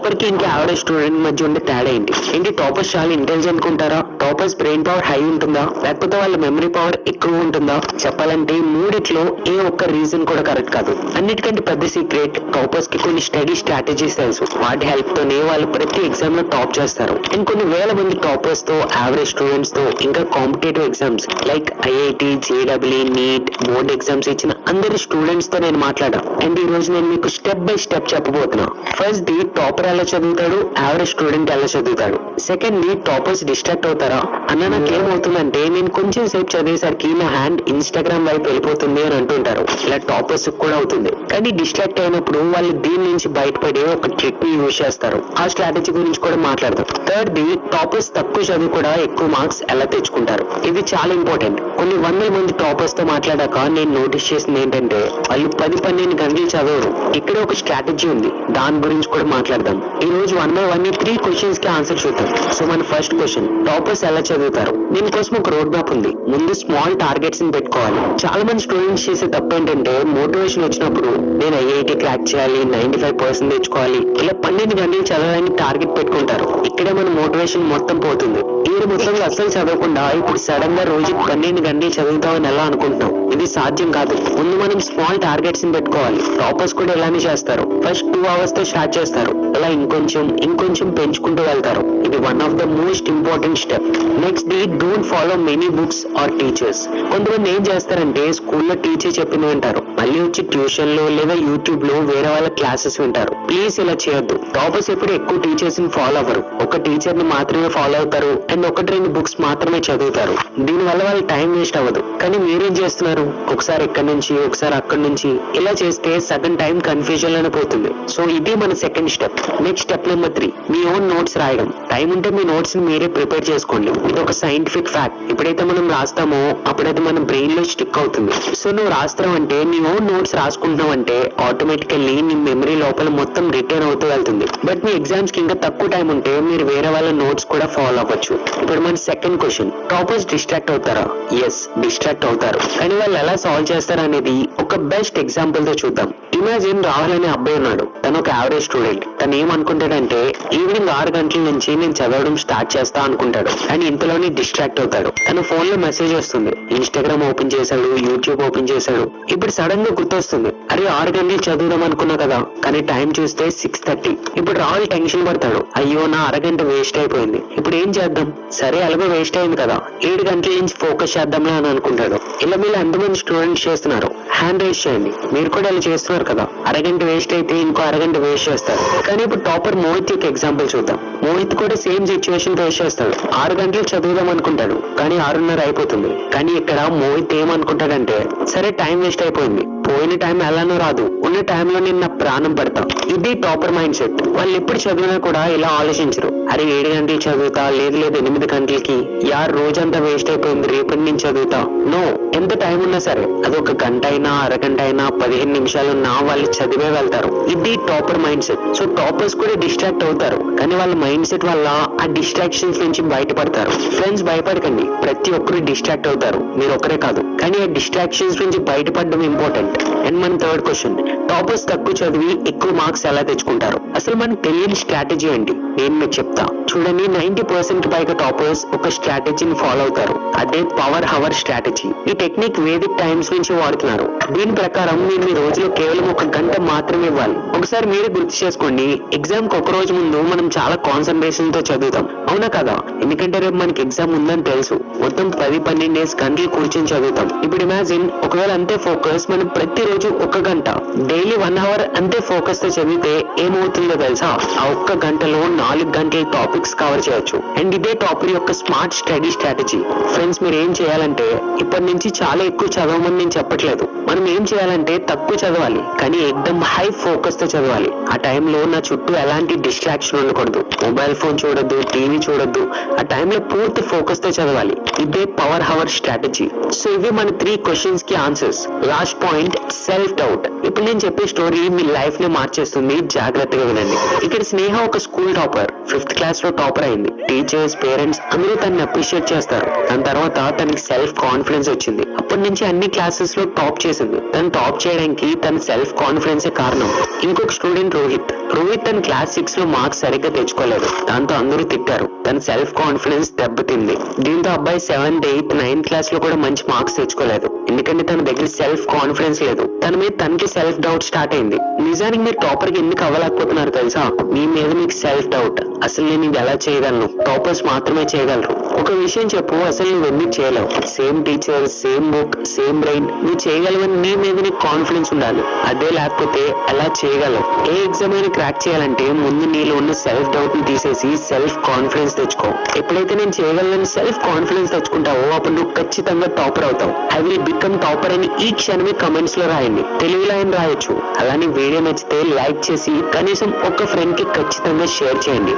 Topper కి ఇంకా average student మధ్య ఉండే తేడా ఏంటి టాపర్స్ చాలా ఇంటెలిజెంట్ ఉంటారా? టాపర్స్ బ్రెయిన్ పవర్ హై ఉంటుందా? లేకపోతే వాళ్ళ మెమరీ పవర్ ఎక్కువ ఉంటుందా? చెప్పాలంటే మూడిట్లో ఏ ఒక్క రీజన్ కూడా కరెక్ట్ కాదు. అన్నిటికంటే పెద్ద సీక్రెట్, టాపర్స్ కి కొన్ని స్టడీ స్ట్రాటజీస్ తెలుసు. వాటి హెల్ప్ తోనే వాళ్ళు ప్రతి ఎగ్జామ్ లో టాప్ చేస్తారు. అండ్ కొన్ని వేల మంది టాపర్స్ తో, యావరేజ్ స్టూడెంట్స్ తో, ఇంకా కాంపిటేటివ్ ఎగ్జామ్స్ లైక్ ఐఐటి, జేడబ్ల్యూ, నీట్, బోర్డ్ ఎగ్జామ్స్ ఇచ్చిన అందరి స్టూడెంట్స్ తో నేను మాట్లాడా. అండ్ ఈ రోజు నేను మీకు స్టెప్ బై స్టెప్ చెప్పబోతున్నా. ఫస్ట్ ది టాపర్ ఎలా చదువుతాడు, యావరేజ్ స్టూడెంట్ ఎలా చదువుతాడు. సెకండ్ ది టాపర్స్ డిస్ట్రాక్ట్ అవుతారా? అన్న నాకేమవుతుందంటే నేను కొంచెం సేపు చదివేసరికి నా హ్యాండ్ ఇన్స్టాగ్రామ్ వైపు వెళ్ళిపోతుంది అని అంటుంటారు. ఇలా టాపర్స్ కూడా అవుతుంది. కానీ డిస్ట్రాక్ట్ అయినప్పుడు వాళ్ళు దీని నుంచి బయటపడే ఒక ట్రిక్ ని యూజ్ చేస్తారు. ఆ స్ట్రాటజీ గురించి కూడా మాట్లాడదాం. థర్డ్ ది టాపర్స్ తక్కువ చదువు కూడా ఎక్కువ మార్క్స్ ఎలా తెచ్చుకుంటారు. ఇది చాలా ఇంపార్టెంట్. కొన్ని వందల మంది టాపర్స్ తో మాట్లాడాక నేను నోటీస్ చేసింది ఏంటంటే వాళ్ళు 10-12 గంటలు చదవరు. ఇక్కడ ఒక స్ట్రాటజీ ఉంది, దాని గురించి కూడా మాట్లాడదాం. ఈ రోజు 1 by 1 3 క్వశ్చన్స్ కి ఆన్సర్ చూద్దాం. సో మన ఫస్ట్ క్వశ్చన్, టాపర్స్ ఎలా చదువుతారు? దీనికోసం ఒక రోడ్ మ్యాప్ ఉంది. ముందు స్మాల్ టార్గెట్స్ ని పెట్టుకోవాలి. చాలా మంది స్టూడెంట్స్ చేసే తప్పు ఏంటంటే మోటివేషన్ వచ్చినప్పుడు నేను ఐఐటి క్రాక్ చేయాలి, 95% తెచ్చుకోవాలి, ఇలా 12 గంటలు చదవడానికి టార్గెట్ పెట్టుకుంటారు. ఇక్కడే మన మోటివేషన్ మొత్తం పోతుంది. ఈ మొత్తంలో అస్సలు చదవకుండా ఇప్పుడు సడన్ గా రోజుకి 12 గంటలు చదువుతామని ఎలా అనుకుంటున్నాం? ఇది సాధ్యం కాదు. ముందు మనం స్మాల్ టార్గెట్స్ ని పెట్టుకోవాలి. టాపర్స్ కూడా ఇలానే చేస్తారు. ఫస్ట్ 2 hours తో స్టార్ట్ చేస్తారు. అలా ఇంకొంచెం పెంచుకుంటూ వెళ్తారు. ఇది one of the most important step. Next the don't follow many books or teachers. కొంతమంది ఏం చేస్తారంటే స్కూల్లో టీచర్ చెప్పింది వింటారు, మళ్ళీ వచ్చి ట్యూషన్ లో లేదా యూట్యూబ్ లో వేరే వాళ్ళ క్లాసెస్ వింటారు. ప్లీజ్ ఇలా చేయొద్దు. టాపర్స్ ఎప్పుడు ఎక్కువ టీచర్స్ ని ఫాలో అవ్వరు. ఒక టీచర్ ని మాత్రమే ఫాలో అవుతారు అండ్ 1-2 బుక్స్ మాత్రమే చదువుతారు. దీని వల్ల వాళ్ళ టైం వేస్ట్ అవ్వదు. కానీ మీరేం చేస్తున్నారు? ఒకసారి ఎక్కడి నుంచి, ఒకసారి అక్కడి నుంచి, ఇలా చేస్తే సగం టైం కన్ఫ్యూజన్ లోనే పోతుంది. సో ఇది మన second step. Next step number 3, మీ ఓన్ నోట్స్ రాయడం. టైం ఉంటే మీ నోట్స్ ని మీరే ప్రిపేర్ చేసుకోండి. ఇది ఒక సైంటిఫిక్ ఫ్యాక్ట్. ఎప్పుడైతే మనం రాస్తామో అప్పుడైతే మన బ్రెయిన్ లో స్టిక్ అవుతుంది. సో నువ్వు రాస్తావు అంటే, నీ ఓన్ నోట్స్ రాసుకుంటున్నావు అంటే ఆటోమేటికల్లీ నీ మెమరీ లోపల మొత్తం రిటర్న్ అవుతూ వెళ్తుంది. బట్ మీ ఎగ్జామ్స్ కి ఇంకా తక్కువ టైం ఉంటే మీరు వేరే వాళ్ళ నోట్స్ కూడా ఫాలో అవ్వచ్చు. ఇప్పుడు మన సెకండ్ క్వశ్చన్, టాపర్స్ డిస్ట్రాక్ట్ అవుతారా? ఎస్, డిస్ట్రాక్ట్ అవుతారు. కానీ వాళ్ళు ఎలా సాల్వ్ చేస్తారు అనేది ఒక బెస్ట్ ఎగ్జాంపుల్ తో చూద్దాం. ఇమాజిన్ రాహుల్ అనే అబ్బాయి ఉన్నాడు. తను ఒక యావరేజ్ స్టూడెంట్. తను ఏమనుకుంటాడంటే ఈవినింగ్ 6 గంటల నుంచి నేను చదవడం స్టార్ట్ చేస్తా అనుకుంటాడు. కానీ ఇంతలోనే డిస్ట్రాక్ట్ అవుతాడు. తన ఫోన్ లో మెసేజ్ వస్తుంది, ఇన్స్టాగ్రామ్ ఓపెన్ చేశాడు, యూట్యూబ్ ఓపెన్ చేశాడు. ఇప్పుడు సడన్ గా గుర్తొస్తుంది, అరే 6 గంటలు చదువుదాం అనుకున్నా కదా, కానీ టైం చూస్తే 6:30. ఇప్పుడు రాహుల్ టెన్షన్ పడతాడు, అయ్యో నా అరగంట వేస్ట్ అయిపోయింది. ఇప్పుడు ఏం చేద్దాం? సరే అలాగే వేస్ట్ అయింది కదా, 7 గంటల నుంచి ఫోకస్ చేద్దాంలే అని అనుకుంటాడు. ఇలా మీరు ఎంతమంది స్టూడెంట్స్ చేస్తున్నారు? హ్యాండ్ రైజ్ చేయండి. మీరు కూడా ఇలా చేస్తున్నారు కదా. అరగంట వేస్ట్ అయితే ఇంకో అరగంట వేస్ట్ చేస్తారు. కానీ ఇప్పుడు టాపర్ మోహిత్ యొక్క ఎగ్జాంపుల్ చూద్దాం. మోహిత్ కూడా సేమ్ సిచ్యువేషన్ ఫేస్ చేస్తాడు. 6 గంటలు చదువుదాం అనుకుంటాడు, కానీ 6:30 అయిపోతుంది. కానీ ఇక్కడ మోహిత్ ఏమనుకుంటాడంటే, సరే టైం వేస్ట్ అయిపోయింది, పోయిన టైం ఎలానో రాదు, ఉన్న టైంలో నేను నా ప్రాణం పడతా. ఇది టాపర్ మైండ్ సెట్. వాళ్ళు ఎప్పుడు చదివినా కూడా ఇలా ఆలోచించరు, అరే 7 గంటలు చదువుతా, లేదు 8 గంటలకి, రోజంతా వేస్ట్ అయిపోయింది, రేపటి నుంచి చదువుతా. నో, ఎంత టైం ఉన్నా సరే అది 1 గంట అయినా, అరగంట అయినా, 15 నిమిషాలున్నా వాళ్ళు చదివే వెళ్తారు. ఇది topper mind set. So toppers కూడా డిస్ట్రాక్ట్ అవుతారు, కానీ వాళ్ళ మైండ్ సెట్ వల్ల ఆ డిస్ట్రాక్షన్స్ నుంచి బయటపడతారు. ఫ్రెండ్స్ భయపడకండి, ప్రతి ఒక్కరు డిస్ట్రాక్ట్ అవుతారు, మీరు ఒక్కరే కాదు. కానీ ఆ డిస్ట్రాక్షన్స్ నుంచి బయటపడడం ఇంపార్టెంట్. అండ్ మన థర్డ్ క్వశ్చన్, టాపర్స్ తక్కువ చదివి ఎక్కువ మార్క్స్ ఎలా తెచ్చుకుంటారు? అసలు మనకు తెలియని స్ట్రాటజీ ఏంటి? నేను మీకు చెప్తా. చూడండి, 90% పైగా టాపర్స్ ఒక స్ట్రాటజీని ఫాలో అవుతారు. అదే పవర్ హవర్ స్ట్రాటజీ. ఈ టెక్నిక్ వేదిక్ టైమ్స్ నుంచి వాడుతున్నారు. దీని ప్రకారం మీరు మీ రోజులో కేవలం 1 గంట మాత్రమే ఇవ్వాలి. ఒకసారి మీరే గుర్తు చేసుకోండి, ఎగ్జామ్ కి 1 రోజు ముందు మనం చాలా కాన్సన్ట్రేషన్ తో చదువుతాం, అవునా కదా? ఎందుకంటే రేపు మనకి ఎగ్జామ్ ఉందని తెలుసు. మొత్తం 10-12 గంటలు కూర్చొని చదువుతాం. ఇప్పుడు ఇమాజిన్, ఒకవేళ అంతే ఫోకస్ మనం ప్రతిరోజు 1 గంట, డైలీ 1 hour అంతే ఫోకస్ తో చదివితే ఏమవుతుందో తెలుసా? ఆ 1 గంటలో 4 గంటల టాపిక్స్ కవర్ చేయొచ్చు. అండ్ ఇదే టాపర్ యొక్క స్మార్ట్ స్టడీ స్ట్రాటజీ. ఫ్రెండ్స్, మీరు ఏం చేయాలంటే, ఇప్పటి నుంచి చాలా ఎక్కువ చదవమని నేను చెప్పట్లేదు. మనం ఏం చేయాలంటే తక్కువ చదవాలి, కానీ ఎక్దమ్ హై ఫోకస్ తో చదవాలి. ఆ టైంలో నా చుట్టూ ఎలాంటి డిస్ట్రాక్షన్ ఉండకూడదు. మొబైల్ ఫోన్ చూడొద్దు, టీవీ చూడొద్దు. ఆ టైంలో పూర్తి ఫోకస్ తో చదవాలి. ఇదే పవర్ హవర్ స్ట్రాటజీ. సో ఇవి మన 3 క్వశ్చన్స్ కి answers. Last point, self doubt. ఇప్పుడు నేను చెప్పే స్టోరీ మీ లైఫ్ ని మార్చేస్తుంది, జాగ్రత్తగా వినండి. ఇక్కడ స్నేహ ఒక స్కూల్ టాపర్, 5th క్లాస్ లో టాపర్ అయింది. టీచర్స్, పేరెంట్స్ అందరూ తనని అప్రిషియేట్ చేస్తారు. దాని తర్వాత తనకి సెల్ఫ్ కాన్ఫిడెన్స్ వచ్చింది. అప్పటి నుంచి అన్ని క్లాసెస్ లో టాప్ చేసింది. తను టాప్ చేయడానికి తన సెల్ఫ్ కాన్ఫిడెన్స్ కారణం. ఇంకొక స్టూడెంట్ రోహిత్, రోహిత్ తన క్లాస్ 6 లో మార్క్స్ సరిగ్గా తెచ్చుకోలేదు. దాంతో అందరూ తిట్టారు. తన సెల్ఫ్ కాన్ఫిడెన్స్ దెబ్బతింది. దీంతో అబ్బాయి 7th, 8th, 9th క్లాస్ లో కూడా మంచి మార్క్స్ తెచ్చుకోలేదు. ఎందుకంటే తన దగ్గర సెల్ఫ్ కాన్ఫిడెన్స్ లేదు. తన మీద తనకి సెల్ఫ్ డౌట్ స్టార్ట్ అయింది. నిజానికి మీరు టాపర్ కి ఎందుకు అవ్వలేకపోతున్నారు తెలుసా? మీ మీద మీకు సెల్ఫ్ డౌట్. అసలు నేను ఇది ఎలా చేయగలను? టాపర్స్ మాత్రమే చేయగలరు. ఒక విషయం చెప్పు, అసలు నువ్వు ఎందుకు చేయలేవు? Same teacher, same book, same brain. నువ్వు చేయగలవని నీ మీద నీకు కాన్ఫిడెన్స్ ఉండాలి. అదే లేకపోతే ఎలా చేయగలవు? ఏ ఎగ్జామ్ అయినా క్రాక్ చేయాలంటే ముందు నీలో ఉన్న సెల్ఫ్ డౌట్ ని తీసేసి సెల్ఫ్ కాన్ఫిడెన్స్ తెచ్చుకో. ఎప్పుడైతే నేను చేయగలను సెల్ఫ్ కాన్ఫిడెన్స్ తెచ్చుకుంటావో అప్పుడు నువ్వు ఖచ్చితంగా టాపర్ అవుతావు. ఐ విల్ బికమ్ టాపర్ అని ఈ క్షణమే కమెంట్స్ లో రాయండి. తెలుగులో ఆయన రాయొచ్చు. అలానే వీడియో నచ్చితే లైక్ చేసి కనీసం ఒక ఫ్రెండ్ కి ఖచ్చితంగా షేర్ చేయండి.